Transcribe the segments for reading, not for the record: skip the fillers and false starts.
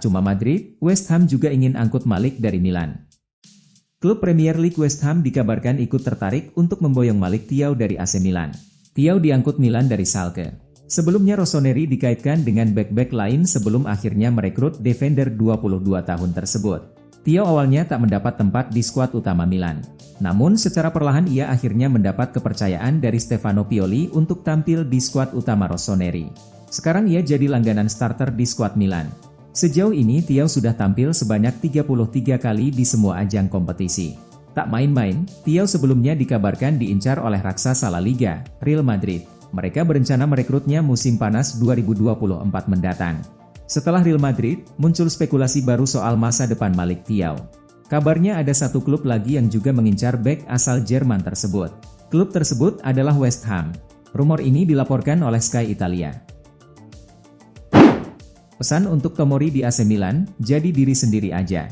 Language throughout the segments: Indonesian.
Tak cuma Madrid, West Ham juga ingin angkut Malik dari Milan. Klub Premier League West Ham dikabarkan ikut tertarik untuk memboyong Malik Thiaw dari AC Milan. Thiaw diangkut Milan dari Schalke. Sebelumnya Rossoneri dikaitkan dengan bek-bek lain sebelum akhirnya merekrut defender 22 tahun tersebut. Thiaw awalnya tak mendapat tempat di skuad utama Milan. Namun secara perlahan ia akhirnya mendapat kepercayaan dari Stefano Pioli untuk tampil di skuad utama Rossoneri. Sekarang ia jadi langganan starter di skuad Milan. Sejauh ini Thiaw sudah tampil sebanyak 33 kali di semua ajang kompetisi. Tak main-main, Thiaw sebelumnya dikabarkan diincar oleh raksasa La Liga, Real Madrid. Mereka berencana merekrutnya musim panas 2024 mendatang. Setelah Real Madrid, muncul spekulasi baru soal masa depan Malik Thiaw. Kabarnya ada satu klub lagi yang juga mengincar bek asal Jerman tersebut. Klub tersebut adalah West Ham. Rumor ini dilaporkan oleh Sky Italia. Pesan untuk Tomori di AC Milan, jadi diri sendiri aja.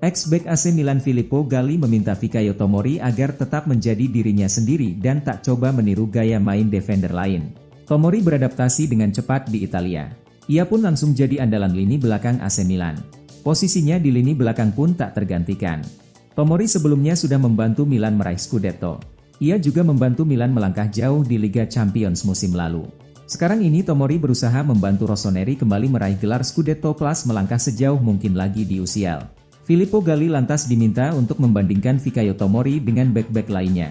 Ex-bek AC Milan Filippo Galli meminta Fikayo Tomori agar tetap menjadi dirinya sendiri dan tak coba meniru gaya main defender lain. Tomori beradaptasi dengan cepat di Italia. Ia pun langsung jadi andalan lini belakang AC Milan. Posisinya di lini belakang pun tak tergantikan. Tomori sebelumnya sudah membantu Milan meraih Scudetto. Ia juga membantu Milan melangkah jauh di Liga Champions musim lalu. Sekarang ini Tomori berusaha membantu Rossoneri kembali meraih gelar Scudetto plus melangkah sejauh mungkin lagi di UCL. Filippo Galli lantas diminta untuk membandingkan Fikayo Tomori dengan bek-bek lainnya.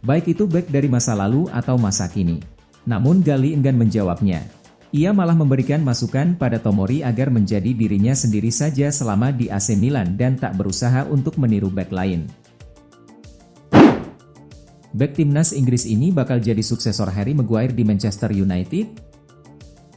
Baik itu bek dari masa lalu atau masa kini. Namun Galli enggan menjawabnya. Ia malah memberikan masukan pada Tomori agar menjadi dirinya sendiri saja selama di AC Milan dan tak berusaha untuk meniru bek lain. Bek timnas Inggris ini bakal jadi suksesor Harry Maguire di Manchester United?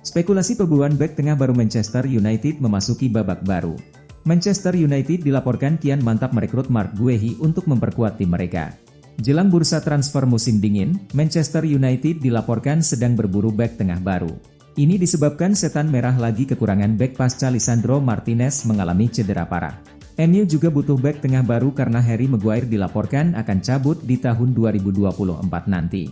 Spekulasi pemburuan bek tengah baru Manchester United memasuki babak baru. Manchester United dilaporkan kian mantap merekrut Marc Guehi untuk memperkuat tim mereka. Jelang bursa transfer musim dingin, Manchester United dilaporkan sedang berburu bek tengah baru. Ini disebabkan setan merah lagi kekurangan bek pasca Lisandro Martinez mengalami cedera parah. MU juga butuh bek tengah baru karena Harry Maguire dilaporkan akan cabut di tahun 2024 nanti.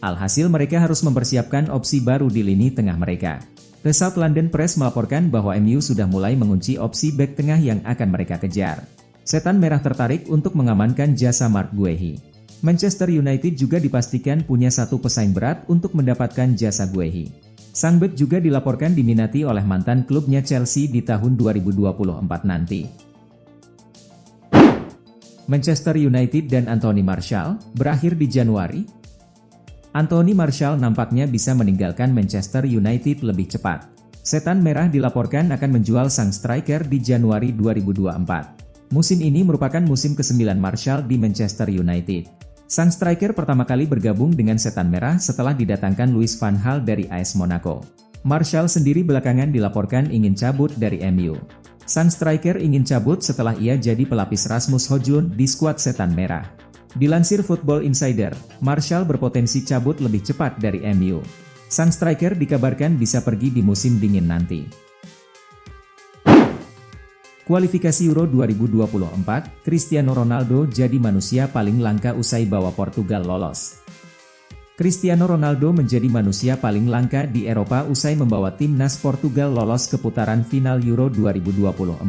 Alhasil mereka harus mempersiapkan opsi baru di lini tengah mereka. The South London Press melaporkan bahwa MU sudah mulai mengunci opsi bek tengah yang akan mereka kejar. Setan merah tertarik untuk mengamankan jasa Marc Guehi. Manchester United juga dipastikan punya satu pesaing berat untuk mendapatkan jasa Guehi. Sang bek juga dilaporkan diminati oleh mantan klubnya Chelsea di tahun 2024 nanti. Manchester United dan Anthony Martial berakhir di Januari. Anthony Martial nampaknya bisa meninggalkan Manchester United lebih cepat. Setan merah dilaporkan akan menjual sang striker di Januari 2024. Musim ini merupakan musim ke-9 Martial di Manchester United. Sang striker pertama kali bergabung dengan setan merah setelah didatangkan Louis van Gaal dari AS Monaco. Martial sendiri belakangan dilaporkan ingin cabut dari MU. Sang striker ingin cabut setelah ia jadi pelapis Rasmus Højlund di skuad setan merah. Dilansir Football Insider, Martial berpotensi cabut lebih cepat dari MU. Sang striker dikabarkan bisa pergi di musim dingin nanti. Kualifikasi Euro 2024, Cristiano Ronaldo jadi manusia paling langka usai bawa Portugal lolos. Cristiano Ronaldo menjadi manusia paling langka di Eropa usai membawa timnas Portugal lolos ke putaran final Euro 2024.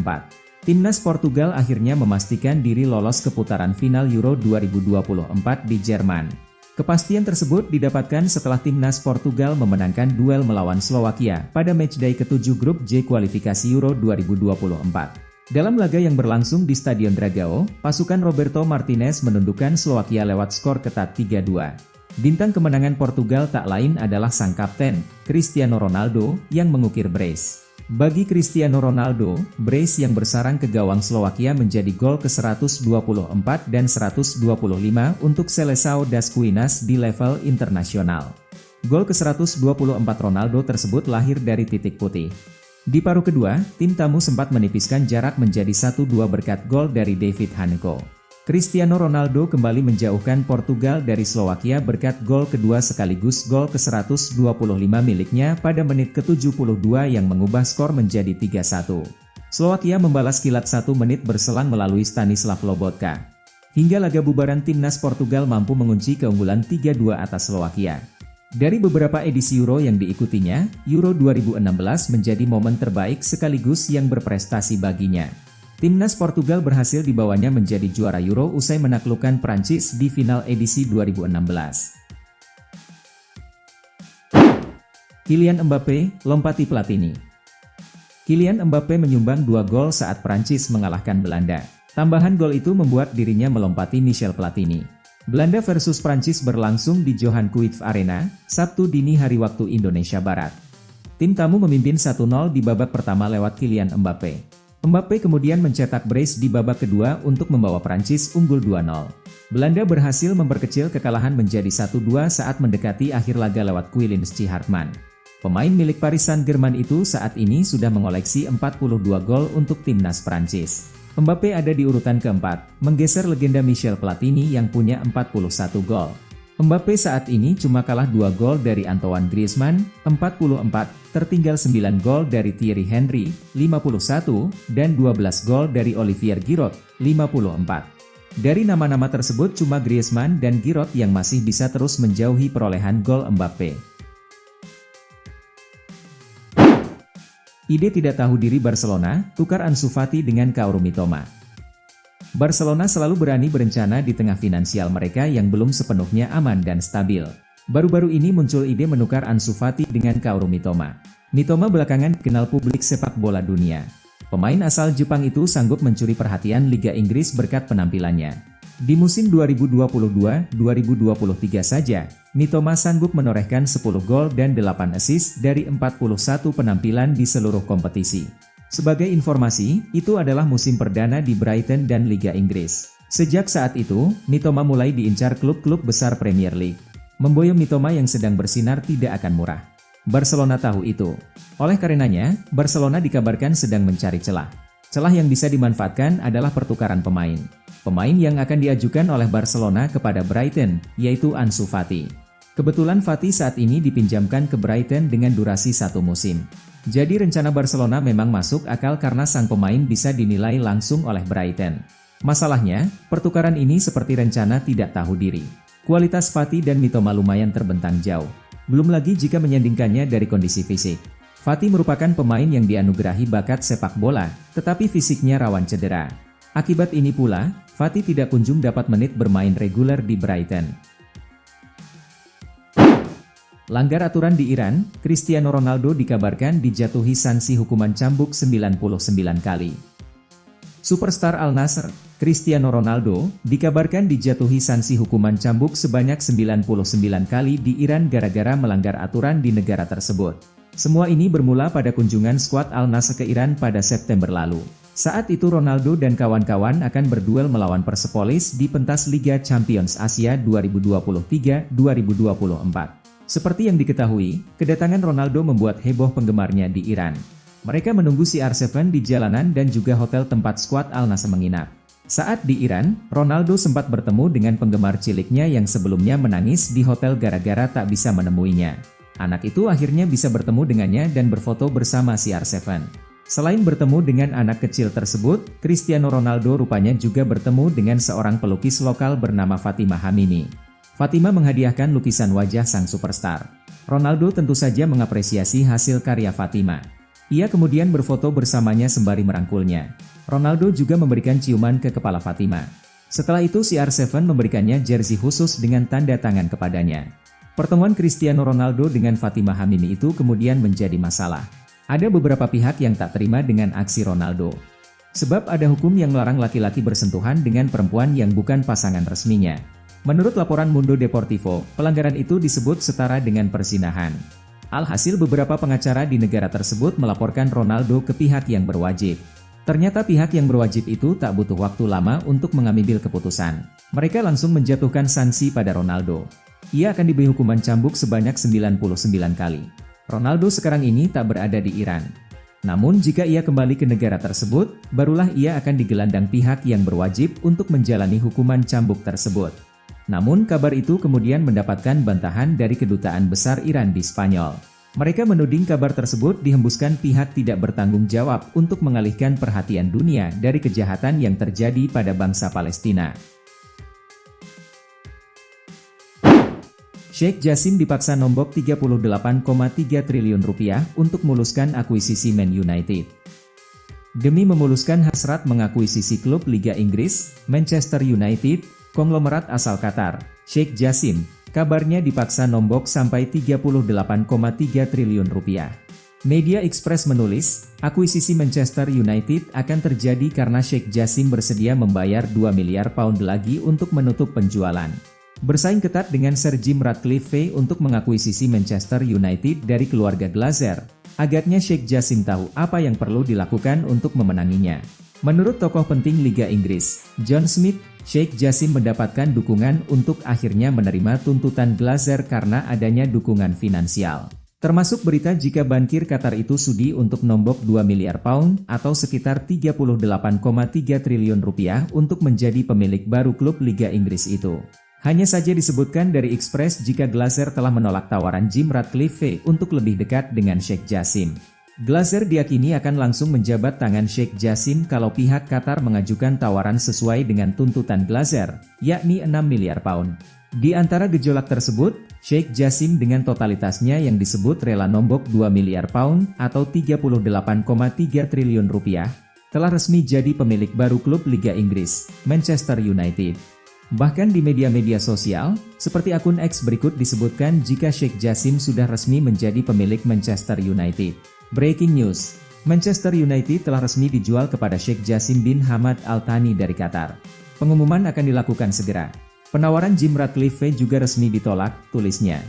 Timnas Portugal akhirnya memastikan diri lolos ke putaran final Euro 2024 di Jerman. Kepastian tersebut didapatkan setelah timnas Portugal memenangkan duel melawan Slowakia pada matchday ke-7 grup J kualifikasi Euro 2024. Dalam laga yang berlangsung di Stadion Dragao, pasukan Roberto Martinez menundukkan Slowakia lewat skor ketat 3-2. Bintang kemenangan Portugal tak lain adalah sang kapten, Cristiano Ronaldo, yang mengukir brace. Bagi Cristiano Ronaldo, brace yang bersarang ke gawang Slowakia menjadi gol ke-124 dan 125 untuk Seleção das Quinas di level internasional. Gol ke-124 Ronaldo tersebut lahir dari titik putih. Di paruh kedua, tim tamu sempat menipiskan jarak menjadi 1-2 berkat gol dari David Hanko. Cristiano Ronaldo kembali menjauhkan Portugal dari Slowakia berkat gol kedua sekaligus gol ke-125 miliknya pada menit ke-72 yang mengubah skor menjadi 3-1. Slowakia membalas kilat 1 menit berselang melalui Stanislav Lobotka. Hingga laga bubaran timnas Portugal mampu mengunci keunggulan 3-2 atas Slowakia. Dari beberapa edisi Euro yang diikutinya, Euro 2016 menjadi momen terbaik sekaligus yang berprestasi baginya. Timnas Portugal berhasil dibawanya menjadi juara Euro usai menaklukkan Prancis di final edisi 2016. Kylian Mbappé, lompati Platini. Kylian Mbappé menyumbang 2 gol saat Prancis mengalahkan Belanda. Tambahan gol itu membuat dirinya melompati Michel Platini. Belanda versus Prancis berlangsung di Johan Cruyff Arena, Sabtu dini hari waktu Indonesia Barat. Tim tamu memimpin 1-0 di babak pertama lewat Kylian Mbappé. Mbappé kemudian mencetak brace di babak kedua untuk membawa Prancis unggul 2-0. Belanda berhasil memperkecil kekalahan menjadi 1-2 saat mendekati akhir laga lewat Kielinski Hartman. Pemain milik Paris Saint-Germain itu saat ini sudah mengoleksi 42 gol untuk timnas Prancis. Mbappé ada di urutan keempat, menggeser legenda Michel Platini yang punya 41 gol. Mbappé saat ini cuma kalah 2 gol dari Antoine Griezmann, 44, tertinggal 9 gol dari Thierry Henry, 51, dan 12 gol dari Olivier Giroud, 54. Dari nama-nama tersebut cuma Griezmann dan Giroud yang masih bisa terus menjauhi perolehan gol Mbappé. Ide tidak tahu diri Barcelona, tukar Ansu Fati dengan Kaoru Mitoma. Barcelona selalu berani berencana di tengah finansial mereka yang belum sepenuhnya aman dan stabil. Baru-baru ini muncul ide menukar Ansu Fati dengan Kaoru Mitoma. Mitoma belakangan dikenal publik sepak bola dunia. Pemain asal Jepang itu sanggup mencuri perhatian Liga Inggris berkat penampilannya. Di musim 2022-2023 saja, Mitoma sanggup menorehkan 10 gol dan 8 assist dari 41 penampilan di seluruh kompetisi. Sebagai informasi, itu adalah musim perdana di Brighton dan Liga Inggris. Sejak saat itu, Mitoma mulai diincar klub-klub besar Premier League. Memboyong Mitoma yang sedang bersinar tidak akan murah. Barcelona tahu itu. Oleh karenanya, Barcelona dikabarkan sedang mencari celah. Celah yang bisa dimanfaatkan adalah pertukaran pemain. Pemain yang akan diajukan oleh Barcelona kepada Brighton, yaitu Ansu Fati. Kebetulan Fati saat ini dipinjamkan ke Brighton dengan durasi 1 musim. Jadi rencana Barcelona memang masuk akal karena sang pemain bisa dinilai langsung oleh Brighton. Masalahnya, pertukaran ini seperti rencana tidak tahu diri. Kualitas Fati dan Mitoma lumayan terbentang jauh. Belum lagi jika menyandingkannya dari kondisi fisik. Fati merupakan pemain yang dianugerahi bakat sepak bola, tetapi fisiknya rawan cedera. Akibat ini pula, Fati tidak kunjung dapat menit bermain reguler di Brighton. Langgar aturan di Iran, Cristiano Ronaldo dikabarkan dijatuhi sanksi hukuman cambuk 99 kali. Superstar Al Nassr, Cristiano Ronaldo, dikabarkan dijatuhi sanksi hukuman cambuk sebanyak 99 kali di Iran gara-gara melanggar aturan di negara tersebut. Semua ini bermula pada kunjungan skuad Al Nassr ke Iran pada September lalu. Saat itu Ronaldo dan kawan-kawan akan berduel melawan Persepolis di pentas Liga Champions Asia 2023-2024. Seperti yang diketahui, kedatangan Ronaldo membuat heboh penggemarnya di Iran. Mereka menunggu CR7 di jalanan dan juga hotel tempat skuad Al Nassr menginap. Saat di Iran, Ronaldo sempat bertemu dengan penggemar ciliknya yang sebelumnya menangis di hotel gara-gara tak bisa menemuinya. Anak itu akhirnya bisa bertemu dengannya dan berfoto bersama CR7. Selain bertemu dengan anak kecil tersebut, Cristiano Ronaldo rupanya juga bertemu dengan seorang pelukis lokal bernama Fatima Hamimi. Fatima menghadiahkan lukisan wajah sang superstar. Ronaldo tentu saja mengapresiasi hasil karya Fatima. Ia kemudian berfoto bersamanya sembari merangkulnya. Ronaldo juga memberikan ciuman ke kepala Fatima. Setelah itu CR7 memberikannya jersey khusus dengan tanda tangan kepadanya. Pertemuan Cristiano Ronaldo dengan Fatima Hamimi itu kemudian menjadi masalah. Ada beberapa pihak yang tak terima dengan aksi Ronaldo. Sebab ada hukum yang melarang laki-laki bersentuhan dengan perempuan yang bukan pasangan resminya. Menurut laporan Mundo Deportivo, pelanggaran itu disebut setara dengan perzinahan. Alhasil beberapa pengacara di negara tersebut melaporkan Ronaldo ke pihak yang berwajib. Ternyata pihak yang berwajib itu tak butuh waktu lama untuk mengambil keputusan. Mereka langsung menjatuhkan sanksi pada Ronaldo. Ia akan diberi hukuman cambuk sebanyak 99 kali. Ronaldo sekarang ini tak berada di Iran. Namun jika ia kembali ke negara tersebut, barulah ia akan digelandang pihak yang berwajib untuk menjalani hukuman cambuk tersebut. Namun kabar itu kemudian mendapatkan bantahan dari Kedutaan Besar Iran di Spanyol. Mereka menuding kabar tersebut dihembuskan pihak tidak bertanggung jawab untuk mengalihkan perhatian dunia dari kejahatan yang terjadi pada bangsa Palestina. Sheikh Jassim dipaksa nombok 38,3 triliun rupiah untuk muluskan akuisisi Man United. Demi memuluskan hasrat mengakuisisi klub Liga Inggris, Manchester United, konglomerat asal Qatar, Sheikh Jassim, kabarnya dipaksa nombok sampai 38,3 triliun rupiah. Media Express menulis, akuisisi Manchester United akan terjadi karena Sheikh Jassim bersedia membayar 2 miliar pound lagi untuk menutup penjualan. Bersaing ketat dengan Sir Jim Ratcliffe untuk mengakuisisi Manchester United dari keluarga Glazer. Agaknya Sheikh Jassim tahu apa yang perlu dilakukan untuk memenanginya. Menurut tokoh penting Liga Inggris, John Smith, Sheikh Jassim mendapatkan dukungan untuk akhirnya menerima tuntutan Glazer karena adanya dukungan finansial. Termasuk berita jika bankir Qatar itu sudi untuk nombok 2 miliar pound atau sekitar 38,3 triliun rupiah untuk menjadi pemilik baru klub Liga Inggris itu. Hanya saja disebutkan dari Express jika Glazer telah menolak tawaran Jim Ratcliffe untuk lebih dekat dengan Sheikh Jassim. Glazer diyakini akan langsung menjabat tangan Sheikh Jassim kalau pihak Qatar mengajukan tawaran sesuai dengan tuntutan Glazer, yakni 6 miliar pound. Di antara gejolak tersebut, Sheikh Jassim dengan totalitasnya yang disebut rela nombok 2 miliar pound atau 38,3 triliun rupiah, telah resmi jadi pemilik baru klub Liga Inggris, Manchester United. Bahkan di media-media sosial, seperti akun X berikut disebutkan jika Sheikh Jassim sudah resmi menjadi pemilik Manchester United. Breaking news, Manchester United telah resmi dijual kepada Sheikh Jassim bin Hamad Al Thani dari Qatar. Pengumuman akan dilakukan segera. Penawaran Jim Ratcliffe juga resmi ditolak, tulisnya.